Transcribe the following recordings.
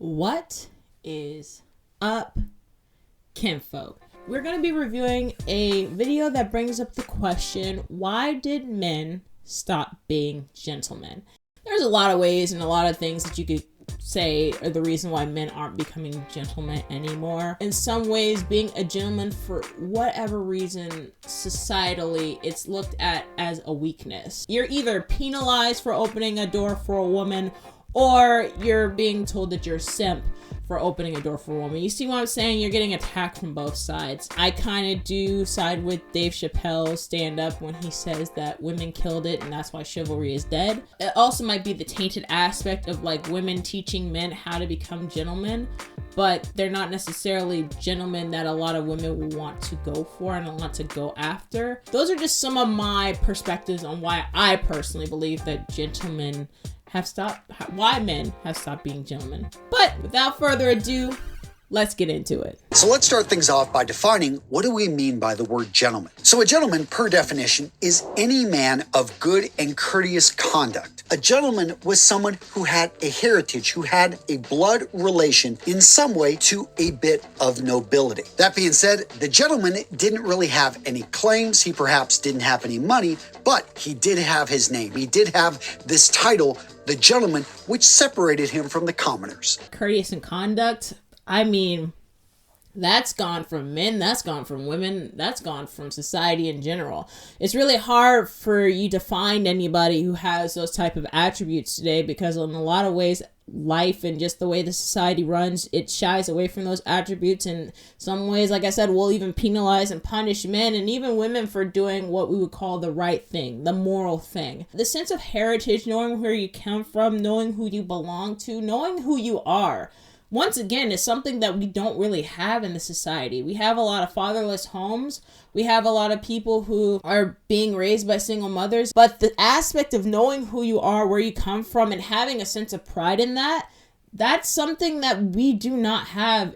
What is up, kinfolk? We're going to be reviewing a video that brings up the question, why did men stop being gentlemen? There's a lot of ways and a lot of things that you could say are the reason why men aren't becoming gentlemen anymore. In some ways, being a gentleman, for whatever reason, societally, it's looked at as a weakness. You're either penalized for opening a door for a woman, or you're being told that you're a simp for opening a door for a woman. You see what I'm saying? You're getting attacked from both sides. I kind of do side with Dave Chappelle's stand-up when he says that women killed it and that's why chivalry is dead. It also might be the tainted aspect of like women teaching men how to become gentlemen, but they're not necessarily gentlemen that a lot of women will want to go for and want to go after. Those are just some of my perspectives on why I personally believe that why men have stopped being gentlemen. But without further ado, let's get into it. So let's start things off by defining what do we mean by the word gentleman. So a gentleman, per definition, is any man of good and courteous conduct. A gentleman was someone who had a heritage, who had a blood relation in some way to a bit of nobility. That being said, the gentleman didn't really have any claims. He perhaps didn't have any money, but he did have his name. He did have this title, the gentleman, which separated him from the commoners. Courteous in conduct, I mean, that's gone from men, that's gone from women, that's gone from society in general. It's really hard for you to find anybody who has those type of attributes today because in a lot of ways, life and just the way the society runs, it shies away from those attributes. In some ways, like I said, we'll even penalize and punish men and even women for doing what we would call the right thing, the moral thing. The sense of heritage, knowing where you come from, knowing who you belong to, knowing who you are. Once again, is something that we don't really have in the society. We have a lot of fatherless homes. We have a lot of people who are being raised by single mothers. But the aspect of knowing who you are, where you come from, and having a sense of pride in that, that's something that we do not have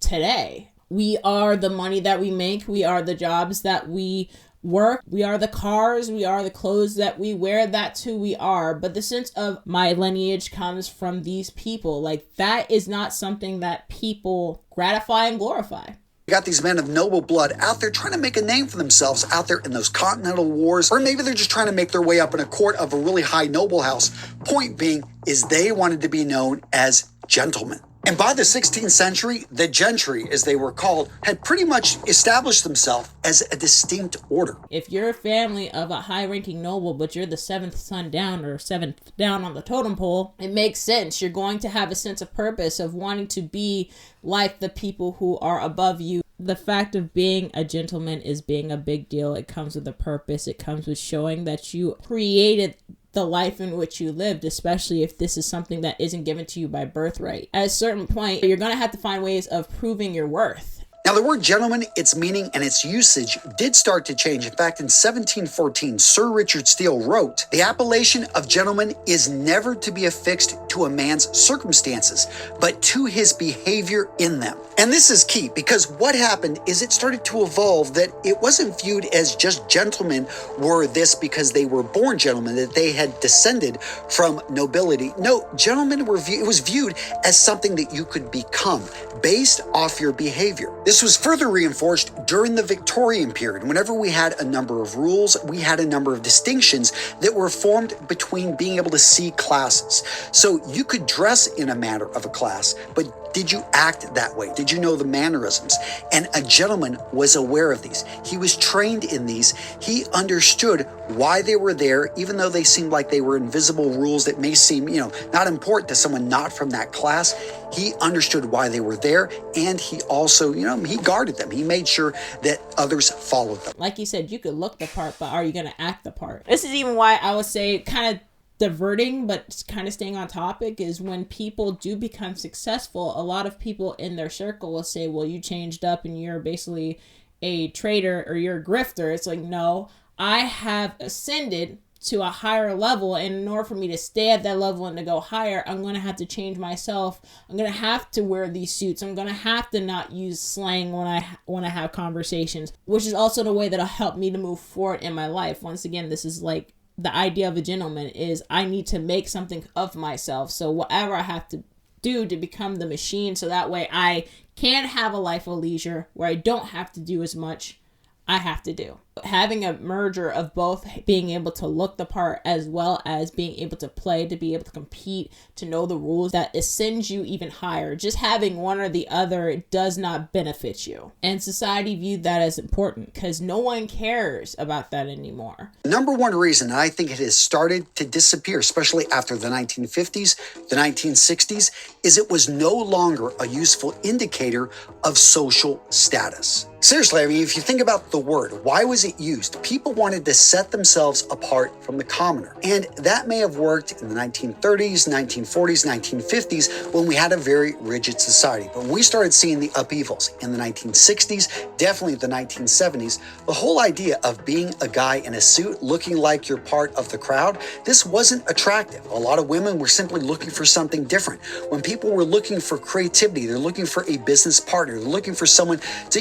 today. We are the money that we make. We are the jobs that we work, we are the cars, we are the clothes that we wear, that's who we are. But the sense of my lineage comes from these people, like that is not something that people gratify and glorify. You got these men of noble blood out there trying to make a name for themselves out there in those continental wars, or maybe they're just trying to make their way up in a court of a really high noble house. Point being is they wanted to be known as gentlemen. And by the 16th century, the gentry, as they were called, had pretty much established themselves as a distinct order. If you're a family of a high-ranking noble, but you're the seventh son down or seventh down on the totem pole, it makes sense. You're going to have a sense of purpose of wanting to be like the people who are above you. The fact of being a gentleman is being a big deal. It comes with a purpose. It comes with showing that you created the life in which you lived, especially if this is something that isn't given to you by birthright. At a certain point, you're going to have to find ways of proving your worth. Now, the word gentleman, its meaning and its usage did start to change. In fact, in 1714, Sir Richard Steele wrote, "The appellation of gentleman is never to be affixed to a man's circumstances, but to his behavior in them." And this is key because what happened is it started to evolve that it wasn't viewed as just gentlemen were this because they were born gentlemen, that they had descended from nobility. No, gentlemen it was viewed as something that you could become based off your behavior. This was further reinforced during the Victorian period. Whenever we had a number of rules, we had a number of distinctions that were formed between being able to see classes. So you could dress in a manner of a class, but did you act that way? Did you know the mannerisms? And a gentleman was aware of these. He was trained in these. He understood why they were there, even though they seemed like they were invisible rules that may seem, not important to someone not from that class. He understood why they were there, and he also, he guarded them. He made sure that others followed them. Like you said, you could look the part, but are you going to act the part? This is even why I would say kind of diverting, but kind of staying on topic, is when people do become successful, a lot of people in their circle will say, well, you changed up and you're basically a traitor or you're a grifter. It's like, no, I have ascended to a higher level, and in order for me to stay at that level and to go higher, I'm going to have to change myself. I'm going to have to wear these suits. I'm going to have to not use slang when I have conversations, which is also the way that'll help me to move forward in my life. Once again, this is like the idea of a gentleman is I need to make something of myself. So whatever I have to do to become the machine, so that way I can have a life of leisure where I don't have to do as much I have to do. Having a merger of both being able to look the part as well as being able to play, to be able to compete, to know the rules, that ascends you even higher. Just having one or the other does not benefit you. And society viewed that as important because no one cares about that anymore. Number one reason I think it has started to disappear, especially after the 1950s, the 1960s, is it was no longer a useful indicator of social status. Seriously, I mean, if you think about the word, why was it used? People wanted to set themselves apart from the commoner. And that may have worked in the 1930s, 1940s, 1950s, when we had a very rigid society. But when we started seeing the upheavals in the 1960s, definitely the 1970s, the whole idea of being a guy in a suit looking like you're part of the crowd, this wasn't attractive. A lot of women were simply looking for something different. When people were looking for creativity, they're looking for a business partner, they're looking for someone to,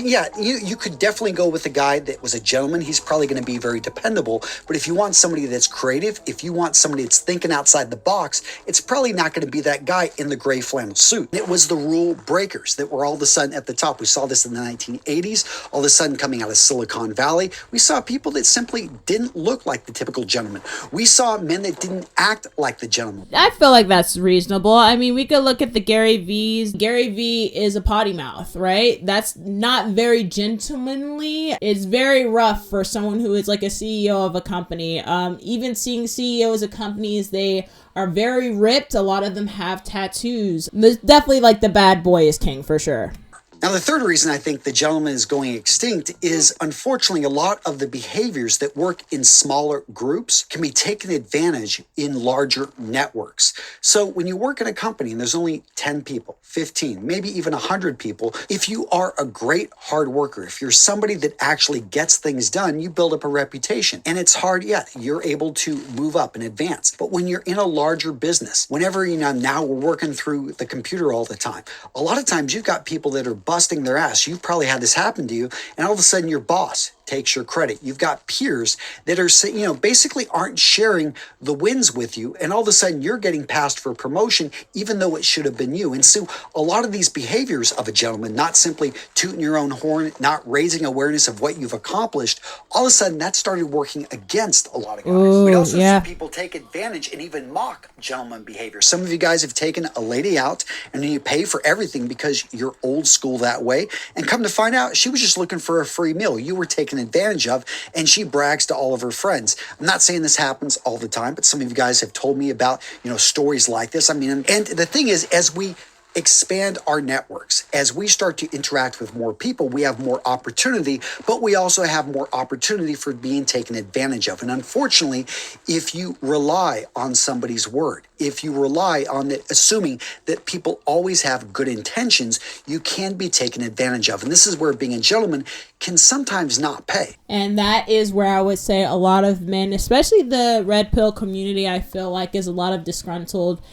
you could definitely go with a guy that was a gentleman. He's probably going to be very dependable. But if you want somebody that's creative, if you want somebody that's thinking outside the box, it's probably not going to be that guy in the gray flannel suit. It was the rule breakers that were all of a sudden at the top. We saw this in the 1980s, all of a sudden coming out of Silicon Valley. We saw people that simply didn't look like the typical gentleman. We saw men that didn't act like the gentleman. I feel like that's reasonable. I mean, we could look at the Gary V's. Gary V is a potty mouth, right? That's not very gentlemanly. It's very rough for someone who is like a CEO of a company. Even seeing CEOs of companies, they are very ripped. A lot of them have tattoos. There's definitely like the bad boy is king for sure. Now, the third reason I think the gentleman is going extinct is, unfortunately, a lot of the behaviors that work in smaller groups can be taken advantage in larger networks. So when you work in a company and there's only 10 people, 15, maybe even 100 people, if you are a great hard worker, if you're somebody that actually gets things done, you build up a reputation. And it's hard, you're able to move up and advance. But when you're in a larger business, whenever, now we're working through the computer all the time, a lot of times you've got people that are busting their ass. You've probably had this happen to you, and all of a sudden your boss takes your credit. You've got peers that are, basically aren't sharing the wins with you, and all of a sudden you're getting passed for promotion, even though it should have been you. And so a lot of these behaviors of a gentleman, not simply tooting your own horn, not raising awareness of what you've accomplished, all of a sudden that started working against a lot of guys. We'd also see people take advantage and even mock gentleman behavior. Some of you guys have taken a lady out and then you pay for everything because you're old school that way, and come to find out she was just looking for a free meal. You were taken advantage of, and she brags to all of her friends. I'm not saying this happens all the time, but some of you guys have told me about, stories like this. I mean, and the thing is, as we expand our networks, as we start to interact with more people, we have more opportunity, but we also have more opportunity for being taken advantage of. And unfortunately, if you rely on somebody's word, if you rely on it, assuming that people always have good intentions, you can be taken advantage of. And this is where being a gentleman can sometimes not pay. And that is where I would say a lot of men, especially the red pill community, I feel like is a lot of disgruntled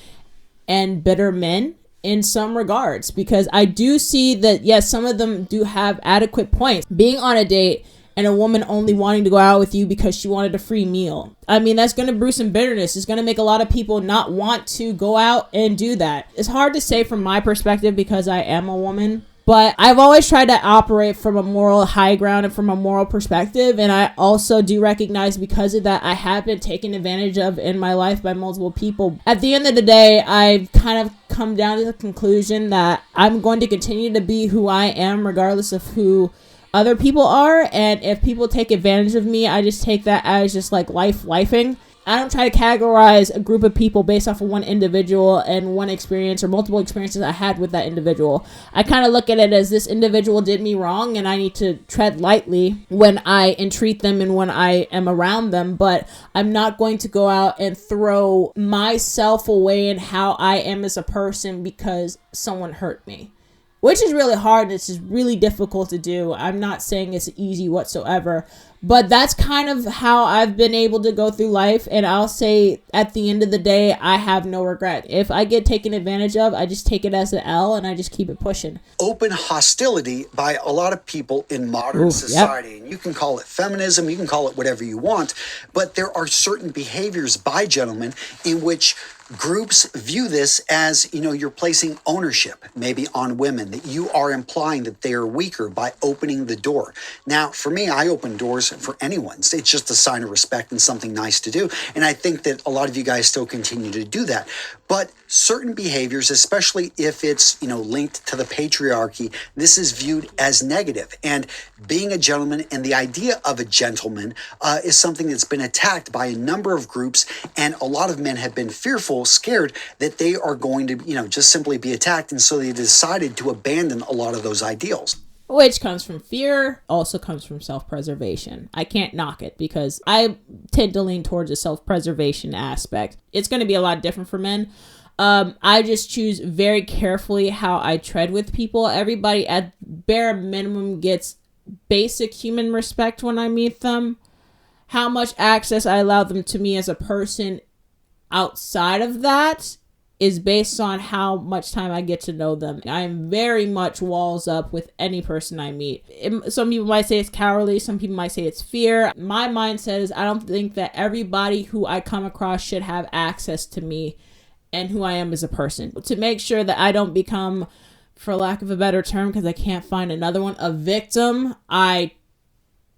and bitter men in some regards, because I do see that, yes, some of them do have adequate points. Being on a date and a woman only wanting to go out with you because she wanted a free meal, I mean, that's going to brew some bitterness. It's going to make a lot of people not want to go out and do that. It's hard to say from my perspective because I am a woman, but I've always tried to operate from a moral high ground and from a moral perspective. And I also do recognize, because of that, I have been taken advantage of in my life by multiple people. At the end of the day, I've kind of come down to the conclusion that I'm going to continue to be who I am, regardless of who other people are. And if people take advantage of me, I just take that as just like lifing. I don't try to categorize a group of people based off of one individual and one experience or multiple experiences I had with that individual. I kind of look at it as this individual did me wrong and I need to tread lightly when I entreat them and when I am around them, but I'm not going to go out and throw myself away and how I am as a person because someone hurt me. Which is really hard and it's just really difficult to do. I'm not saying it's easy whatsoever, but that's kind of how I've been able to go through life. And I'll say at the end of the day, I have no regret. If I get taken advantage of, I just take it as an L and I just keep it pushing. Open hostility by a lot of people in modern society. Yep. And you can call it feminism, you can call it whatever you want, but there are certain behaviors by gentlemen in which Groups view this as, you're placing ownership maybe on women, that you are implying that they are weaker by opening the door. Now, for me, I open doors for anyone. It's just a sign of respect and something nice to do. And I think that a lot of you guys still continue to do that. But certain behaviors, especially if it's, linked to the patriarchy, this is viewed as negative. And being a gentleman and the idea of a gentleman is something that's been attacked by a number of groups. And a lot of men have been fearful, scared that they are going to, just simply be attacked. And so they decided to abandon a lot of those ideals. Which comes from fear, also comes from self-preservation. I can't knock it because I tend to lean towards a self-preservation aspect. It's going to be a lot different for men. I just choose very carefully how I tread with people. Everybody at bare minimum gets basic human respect when I meet them. How much access I allow them to me as a person outside of that is based on how much time I get to know them. I am very much walls up with any person I meet. Some people might say it's cowardly. Some people might say it's fear. My mindset is I don't think that everybody who I come across should have access to me and who I am as a person. To make sure that I don't become, for lack of a better term, because I can't find another one, a victim, I'm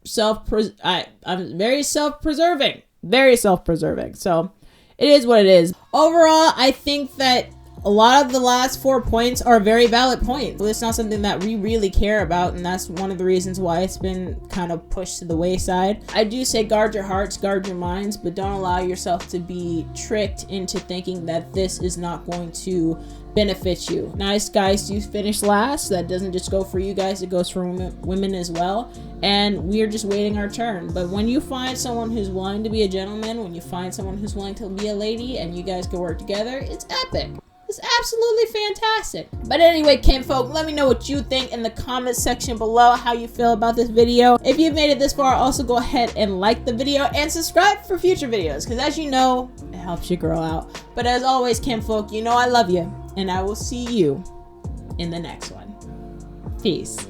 very self-preserving. Very self-preserving. So it is what it is. Overall, I think that a lot of the last 4 points are very valid points. It's not something that we really care about, and that's one of the reasons why it's been kind of pushed to the wayside. I do say guard your hearts, guard your minds, but don't allow yourself to be tricked into thinking that this is not going to benefit you. Nice guys do finish last. That doesn't just go for you guys, it goes for women as well. And we're just waiting our turn. But when you find someone who's willing to be a gentleman, when you find someone who's willing to be a lady, and you guys can work together, it's epic. It's absolutely fantastic. But anyway, kinfolk, let me know what you think in the comment section below, how you feel about this video. If you've made it this far, also go ahead and like the video and subscribe for future videos, because as you know, it helps you grow out. But as always, kinfolk, I love you, and I will see you in the next one. Peace.